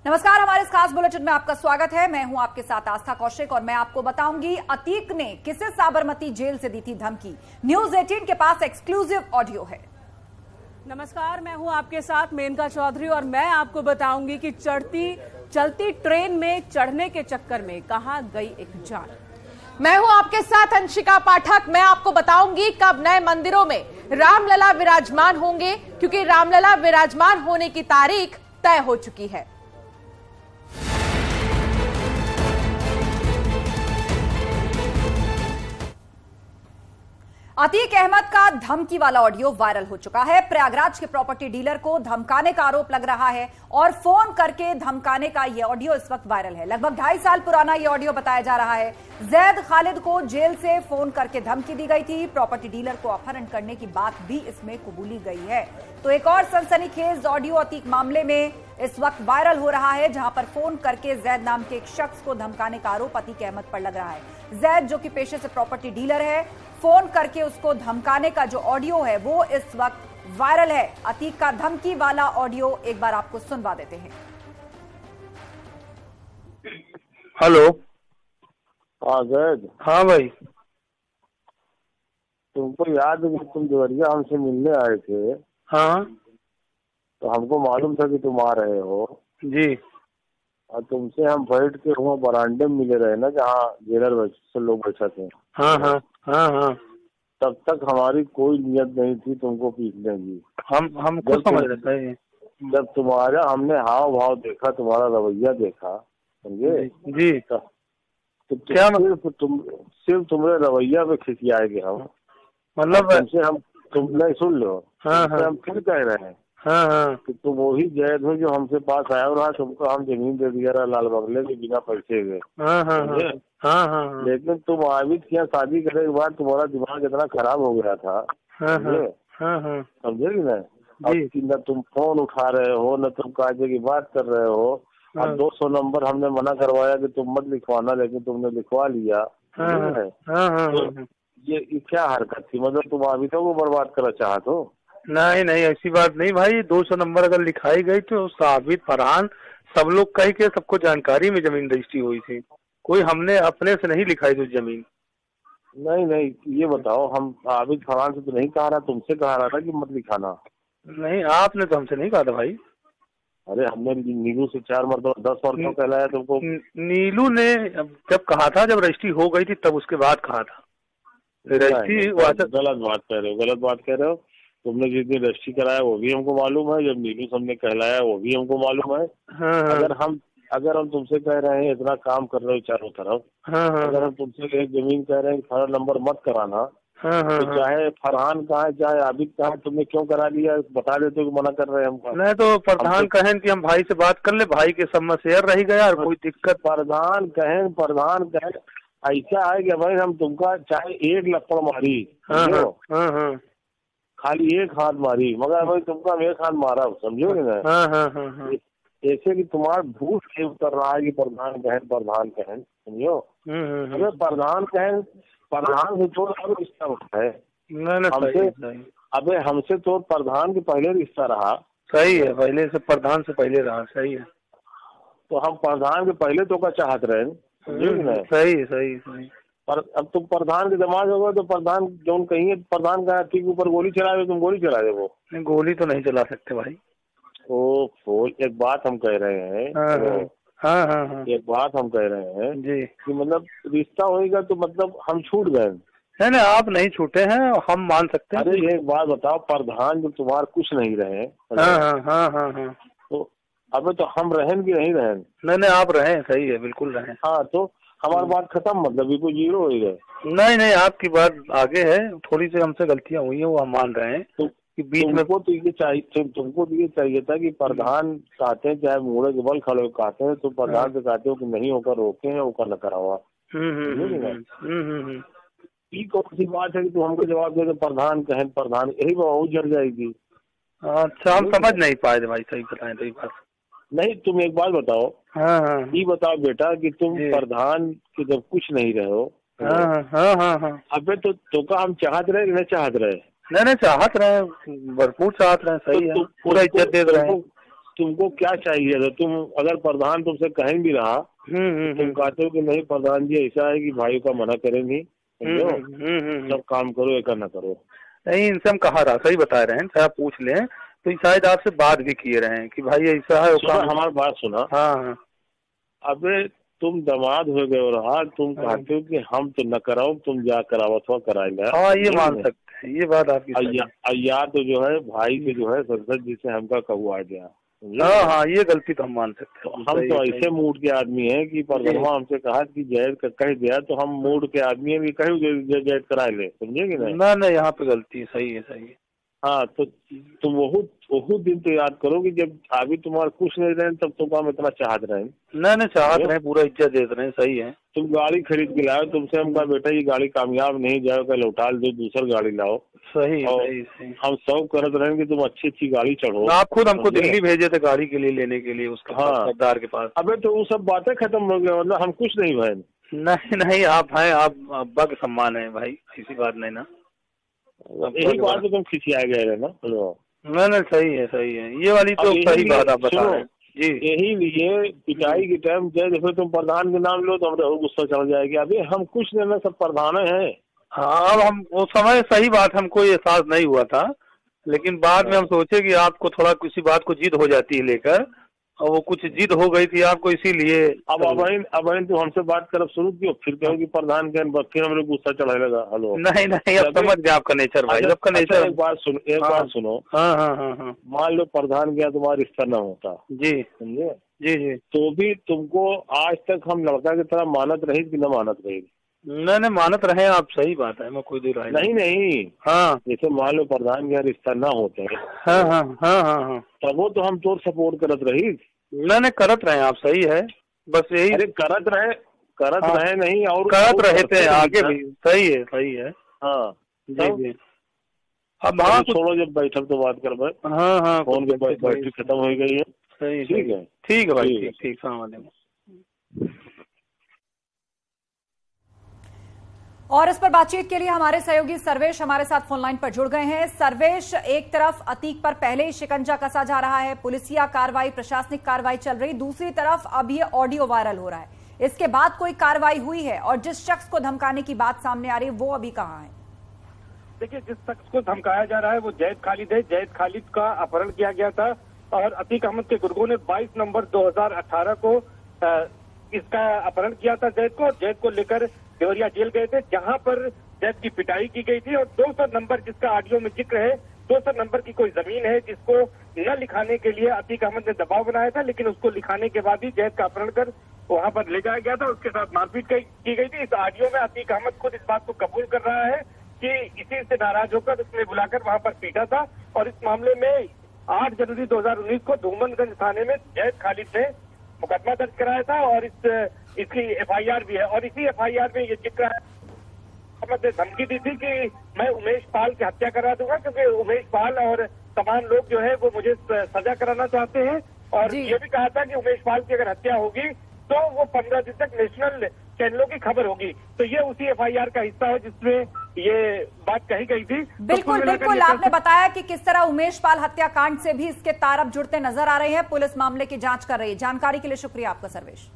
नमस्कार, हमारे इस खास बुलेटिन में आपका स्वागत है। मैं हूं आपके साथ आस्था कौशिक और मैं आपको बताऊंगी अतीक ने किसे साबरमती जेल से दी थी धमकी। न्यूज 18 के पास एक्सक्लूसिव ऑडियो है। नमस्कार, मैं हूं आपके साथ मेनका चौधरी और मैं आपको बताऊंगी कि चलती ट्रेन में चढ़ने के चक्कर में कहां गई एक जान। मैं हूं आपके साथ अंशिका पाठक। मैं आपको बताऊंगी कब नए मंदिरों में रामलला विराजमान होंगे, क्योंकि रामलला विराजमान होने की तारीख तय हो चुकी है। अतीक अहमद का धमकी वाला ऑडियो वायरल हो चुका है। प्रयागराज के प्रॉपर्टी डीलर को धमकाने का आरोप लग रहा है और फोन करके धमकाने का यह ऑडियो इस वक्त वायरल है। लगभग 2.5 साल पुराना यह ऑडियो बताया जा रहा है। जैद खालिद को जेल से फोन करके धमकी दी गई थी। प्रॉपर्टी डीलर को अपहरण करने की बात भी इसमें कबूली गई है। तो एक और सनसनीखेज ऑडियो अतीक मामले में इस वक्त वायरल हो रहा है, जहां पर फोन करके जैद नाम के एक शख्स को धमकाने का आरोप अतीक अहमद पर लग रहा है। जैद जो कि पेशे से प्रॉपर्टी डीलर है, फोन करके उसको धमकाने का जो ऑडियो है वो इस वक्त वायरल है। अतीक का धमकी वाला ऑडियो एक बार आपको सुनवा देते हैं। हेलो। हाँ जैद। हाँ भाई। तुमको याद है कि तुम देवरिया हमसे मिलने आए थे? हाँ। तो हमको मालूम था कि तुम आ रहे हो जी। और तुमसे हम बैठ के वहाँ बरामदे में मिले रहे ना, जहाँ जेलर से लोग बैठे थे। हाँ हाँ हाँ हाँ। तब तक हमारी कोई नियत नहीं थी तुमको पीटने की। हम खुद समझ रहे थे। जब तुम्हारा हमने हाव भाव देखा, तुम्हारा रवैया देखा, समझे जी। तो क्या सिर्फ तुम्हारे रवैया पे खिसियाएंगे हम। मतलब तुमसे हम तुम नहीं सुन लो। हाँ हाँ। हम फिर कह रहे हैं हाँ हाँ कि तुम वही जैद हो जो हमसे पास आया और तुमको हम जमीन दे दिया रहा लाल बंगले के बिना पैसे के। हाँ हाँ हाँ हाँ। लेकिन तुम आबिद के यहाँ शादी करने के बाद तुम्हारा दिमाग इतना खराब हो गया था, समझे कि नहीं? अब न तुम फोन उठा रहे हो, न तुम काजे की बात कर रहे हो। और 200 नंबर हमने मना करवाया कि तुम मत लिखवाना, लेकिन तुमने लिखवा लिया। तो ये क्या हरकत थी? मतलब तुम आबिदों को बर्बाद करना चाहते हो? नहीं नहीं, ऐसी बात नहीं भाई। 200 नंबर अगर लिखाई गई तो साबित फरहान सब लोग कह के सबको जानकारी में जमीन रजिस्ट्री हुई थी। कोई हमने अपने से नहीं लिखाई थी जमीन। नहीं नहीं, ये बताओ, हम आबिद फरहान से तो नहीं कहा रहा, तुमसे कहा रहा था कि मत लिखाना। नहीं, आपने तो हमसे नहीं कहा था भाई। अरे हमने नीलू से 4 मरतबा 10 और क्यों कहलाया तुमको? नीलू ने जब कहा था, जब रजिस्ट्री हो गई थी तब उसके बाद कहा था। रजिस्ट्री गलत बात कह रहे हो, गलत बात कह रहे हो। तुमने जिस दिन रजिस्ट्री कराया वो भी हमको मालूम है, जब नीलू सबने कहलाया वो भी हमको मालूम है। अगर हम तुमसे कह रहे हैं इतना काम कर रहे हो चारों तरफ, अगर हम तुमसे एक जमीन कह रहे हैं फला नंबर मत कराना, तो चाहे फरहान कहा है चाहे आबिद कहा है, तुमने क्यों करा लिया? बता देते हो कि मना कर रहे हैं हमको। नहीं तो प्रधान कहें कि हम भाई से बात कर ले, भाई के सब में शेयर रह गया और कोई दिक्कत। प्रधान कहें ऐसा है कि भाई हम तुमका चाहे एक लपड़ मारी, खाली एक हाथ मारी, मगर भाई तुमका एक हाथ मारा, समझो ना? ऐसे कि तुम्हारा भूत से उतर रहा है कि प्रधान कहें, समझो? अरे प्रधान से तो रिश्ता होता है हमसे। अबे हमसे तो प्रधान के पहले रिश्ता रहा। सही है, पहले से प्रधान से पहले रहा। सही है। तो हम प्रधान के पहले तो का चाहत रहे। सही सही सही। पर अब तुम प्रधान के दिमाग होगा तो प्रधान जो कहीं प्रधान का ठीक ऊपर गोली चला दे, तुम गोली चला दे। वो गोली तो नहीं चला सकते भाई। ओ एक बात हम कह रहे हैं। एक बात हम कह रहे हैं जी कि मतलब रिश्ता होएगा तो मतलब हम छूट गए। नहीं, आप नहीं छूटे हैं, हम मान सकते हैं। अरे एक बात बताओ, प्रधान जब तुम्हारा कुछ नहीं रहे, तो अबे तो हम रहें कि नहीं रहें? नहीं, आप रहें। सही है, बिल्कुल रहें। हाँ, तो हमारी बात खत्म, मतलब बिल्कुल जीरो हो गए। नहीं, आपकी बात आगे है। थोड़ी सी हमसे गलतियां हुई है, वो हम मान रहे हैं। तो बीच में तुमको तो ये चाहिए था कि प्रधान कहते हैं चाहे मुड़े के बल खड़े कहते हैं, तो प्रधान से कहते हो कि नहीं होकर रोके हैं, होकर न करा हुआ। ये कौन सी बात है कि तू हमको जवाब दे प्रधान यही बहुत जड़ जाएगी। अच्छा, हम समझ नहीं पाए भाई। सही बताएं तो ये बात नहीं। तुम एक बात बताओ। ये बताओ बेटा कि तुम प्रधान के जब कुछ नहीं रहे हो, अबे तो का हम चाहत रहे नहीं चाहत रहे? नहीं, चाहत रहे, भरपूर चाहत रहे। सही है, पूरा इज्जत दे रहे हैं। तुमको क्या चाहिए था? तुम अगर प्रधान तुमसे कहीं भी रहा, तुम कहते हो कि नहीं प्रधान जी ऐसा है कि भाइयों का मना करेंगे, सब काम करो एक ना करो। नहीं, इनसे हम कहा रहा, सही बता रहे हैं, चाहे आप पूछ लें तो शायद आपसे बात भी किए रहे हैं कि भाई ऐसा है। हमारी बात सुना। हाँ, अबे तुम दामाद हो गए और तुम कहते हो कि हम तो न कराओ, तुम जा कराओ अथवा कराए ले। हाँ, ये मान सकते हैं, ये बात आपकी। या तो जो है भाई के जो है संसद जी से हमका कहुआ गया। हाँ, ये गलती तो हम मान सकते हैं। हम तो ऐसे मूड के आदमी हैं कि प्रधानवा हमसे कहा कि जैद कह दिया तो हम मूड के आदमी हैं कि कहीं जैद कराए ले, समझे कि नहीं? ना यहाँ पे गलती है, सही है, सही है। हाँ, तो तुम वो दिन तो याद करो कि जब अभी तुम्हारा कुछ नहीं रहे तब तुम हम इतना चाहत रहे। नहीं चाहत रहे, पूरा इज्जत देते रहे, सही है। तुम गाड़ी खरीद के लाओ, तुमसे हम कहा बेटा ये गाड़ी कामयाब नहीं जाओ, लौटा दो, दूसरी गाड़ी लाओ। सही और सही। हम सब करत रहे कि तुम अच्छी गाड़ी चढ़ो। आप खुद हमको दिल्ली भेजे थे गाड़ी के लिए, लेने के लिए उसका। हाँ, सरदार के पास। अबे तो वो सब बातें खत्म हो गया, मतलब हम कुछ नहीं भाई। नहीं, आप हैं, आप बग सम्मान है भाई, ऐसी बात नहीं ना। यही बात तो तुम खिसिया गए ना। नहीं, सही है, सही है, ये वाली तो सही बात आप बता रहे हैं जी। यही लिए पिटाई के टाइम जैसे तुम प्रधान के नाम लो तो हमारे गुस्सा चढ़ जाएगा। अभी हम कुछ नहीं, सब प्रधान है। हाँ, अब हम वो समय सही बात हमको ये एहसास नहीं हुआ था, लेकिन बाद में हम सोचे कि आपको थोड़ा किसी बात को जिद हो जाती है लेकर, और वो कुछ जिद हो गई थी आपको, इसीलिए। अब तो हमसे बात करब शुरू किया, फिर कहोगे प्रधान के, फिर हमारे गुस्सा चढ़ाने लगा। हेलो, नहीं, अब समझ गया आपका नेचर भाई, आपका नेचर। एक बात सुनो। हाँ। मान लो प्रधान गया, तुम्हारा रिश्ता न होता जी, समझे जी, तो भी तुमको आज तक हम लड़का की तरह मानत रही कि न मानत रही? नहीं, मानत रहे आप, सही बात है, मैं कोई दूर नहीं। हाँ, जैसे मान लो प्रधान के रिश्ता ना होते। हाँ, तब वो तो हम तो सपोर्ट करत रही। नहीं, करत रहे आप, सही है, बस यही। अरे करत रहे नहीं, और करत रहे थे आगे भी, सही है। हाँ जी। अब हाँ, छोड़ो, जब बैठक तो बात कर भाई। हाँ, फोन के बैटरी खत्म हो गई है। सही, ठीक है भाई, ठीक। सलाम वालेकुम। और इस पर बातचीत के लिए हमारे सहयोगी सर्वेश हमारे साथ फोन लाइन पर जुड़ गए हैं। सर्वेश, एक तरफ अतीक पर पहले ही शिकंजा कसा जा रहा है, पुलिसिया कार्रवाई, प्रशासनिक कार्रवाई चल रही, दूसरी तरफ अब ये ऑडियो वायरल हो रहा है, इसके बाद कोई कार्रवाई हुई है? और जिस शख्स को धमकाने की बात सामने आ रही है वो अभी कहाँ है? देखिए, जिस शख्स को धमकाया जा रहा है वो जैद खालिद है। जैद खालिद का अपहरण किया गया था और अतीक अहमद के गुर्गों ने 22 नवंबर 2018 को इसका अपहरण किया था जैद को। जैद को लेकर देवरिया जेल गए थे, जहां पर जैद की पिटाई की गई थी। और 200 नंबर जिसका ऑडियो में जिक्र है, 200 नंबर की कोई जमीन है जिसको न लिखाने के लिए अतीक अहमद ने दबाव बनाया था, लेकिन उसको लिखाने के बाद ही जैद का अपहरण कर वहां पर ले जाया गया था, उसके साथ मारपीट की गई थी। इस ऑडियो में अतीक अहमद खुद इस बात को कबूल कर रहा है कि इसी से नाराज होकर उसने बुलाकर वहां पर पीटा था। और इस मामले में 8 जनवरी 2019 को धूमनगंज थाने में जैद खालिद ने मुकदमा दर्ज कराया था और इसकी FIR भी है। और इसी FIR में ये जिक्र है, अहमद ने धमकी दी थी कि मैं उमेश पाल की हत्या करा दूंगा, क्योंकि उमेश पाल और तमाम लोग जो है वो मुझे सजा कराना चाहते हैं। और ये भी कहा था कि उमेश पाल की अगर हत्या होगी तो वो 15 दिन तक नेशनल चैनलों की खबर होगी। तो ये उसी FIR का हिस्सा है जिसमें ये बात कही गई थी। बिल्कुल, आपने बताया कि किस तरह उमेश पाल हत्याकांड से भी इसके तार अब जुड़ते नजर आ रहे हैं। पुलिस मामले की जांच कर रही है। जानकारी के लिए शुक्रिया आपका सर्वेश।